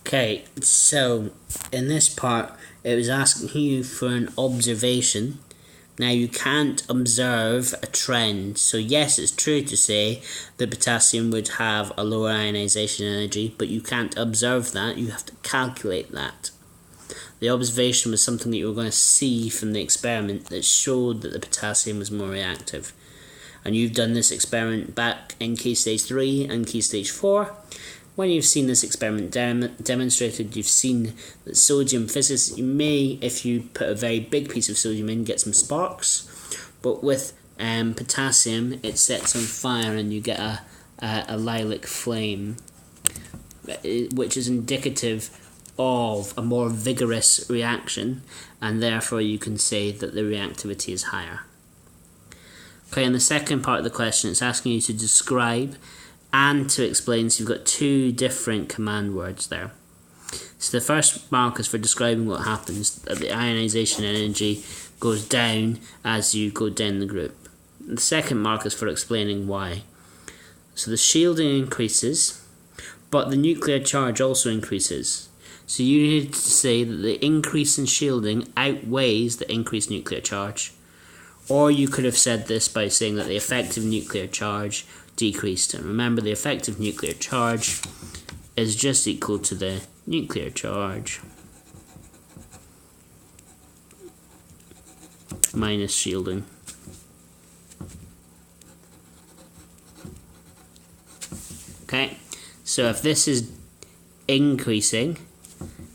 Okay, so in this part, it was asking you for an observation. Now you can't observe a trend, so yes, it's true to say that potassium would have a lower ionization energy, but you can't observe that, you have to calculate that. The observation was something that you were going to see from the experiment that showed that the potassium was more reactive. And you've done this experiment back in key stage 3 and key stage 4. When you've seen this experiment demonstrated, you've seen that sodium fizzes. You may, if you put a very big piece of sodium in, get some sparks. But with potassium, it sets on fire and you get a lilac flame, which is indicative of a more vigorous reaction, and therefore you can say that the reactivity is higher. Okay, in the second part of the question, it's asking you to describe and to explain, so you've got two different command words there. So the first mark is for describing what happens, that the ionization energy goes down as you go down the group. The second mark is for explaining why. So the shielding increases, but the nuclear charge also increases. So you need to say that the increase in shielding outweighs the increased nuclear charge. Or you could have said this by saying that the effective nuclear charge decreased. And remember, the effective nuclear charge is just equal to the nuclear charge minus shielding. Okay, so if this is increasing,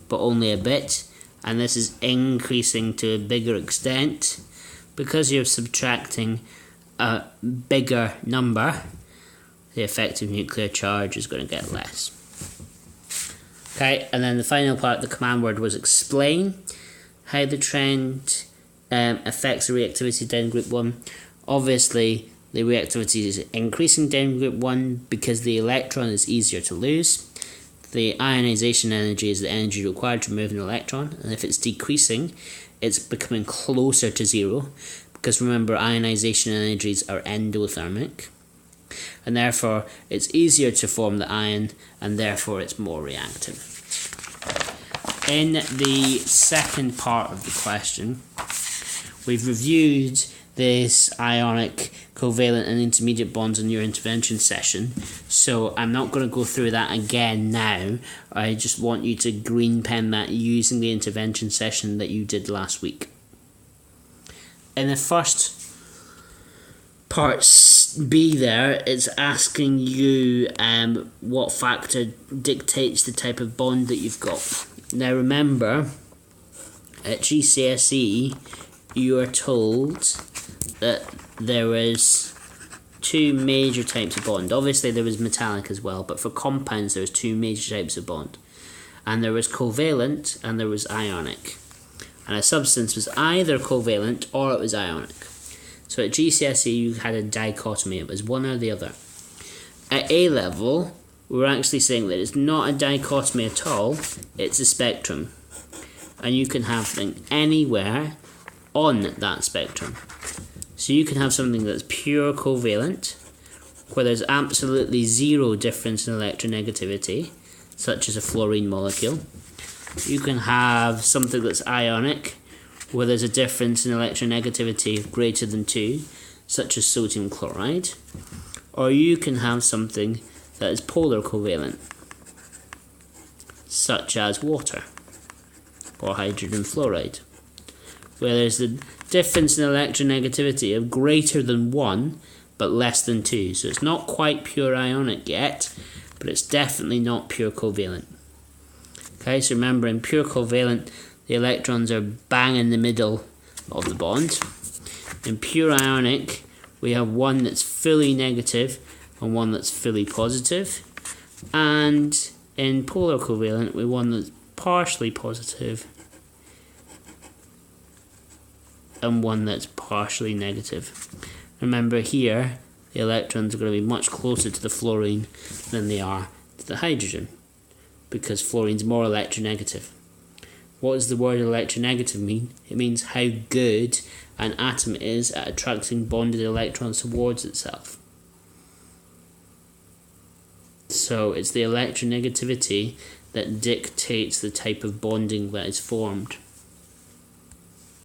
but only a bit, and this is increasing to a bigger extent, because you're subtracting a bigger number, the effective nuclear charge is going to get less. Okay, and then the final part, the command word was explain how the trend affects the reactivity down group 1. Obviously, the reactivity is increasing down group 1 because the electron is easier to lose. The ionization energy is the energy required to move an electron, and if it's decreasing, it's becoming closer to zero, because remember, ionization energies are endothermic, and therefore it's easier to form the ion, and therefore it's more reactive. In the second part of the question, we've reviewed this ionic, covalent and intermediate bonds in your intervention session, so I'm not going to go through that again now. I just want you to green pen that using the intervention session that you did last week. In the first part B there, it's asking you what factor dictates the type of bond that you've got. Now remember, at GCSE you are told that there is two major types of bond. Obviously there was metallic as well, but for compounds there was two major types of bond. And there was covalent and there was ionic. And a substance was either covalent or it was ionic. So at GCSE you had a dichotomy, it was one or the other. At A level, we're actually saying that it's not a dichotomy at all, it's a spectrum. And you can have them anywhere on that spectrum. So you can have something that's pure covalent, where there's absolutely zero difference in electronegativity, such as a fluorine molecule. You can have something that's ionic, where there's a difference in electronegativity of greater than 2, such as sodium chloride. Or you can have something that is polar covalent, such as water, or hydrogen fluoride, where there's a difference in electronegativity of greater than 1, but less than 2. So it's not quite pure ionic yet, but it's definitely not pure covalent. Okay, so remember, in pure covalent, the electrons are bang in the middle of the bond. In pure ionic, we have one that's fully negative and one that's fully positive. And in polar covalent, we have one that's partially positive and one that's partially negative. Remember here, the electrons are going to be much closer to the fluorine than they are to the hydrogen, because fluorine's more electronegative. What does the word electronegative mean? It means how good an atom is at attracting bonded electrons towards itself. So it's the electronegativity that dictates the type of bonding that is formed.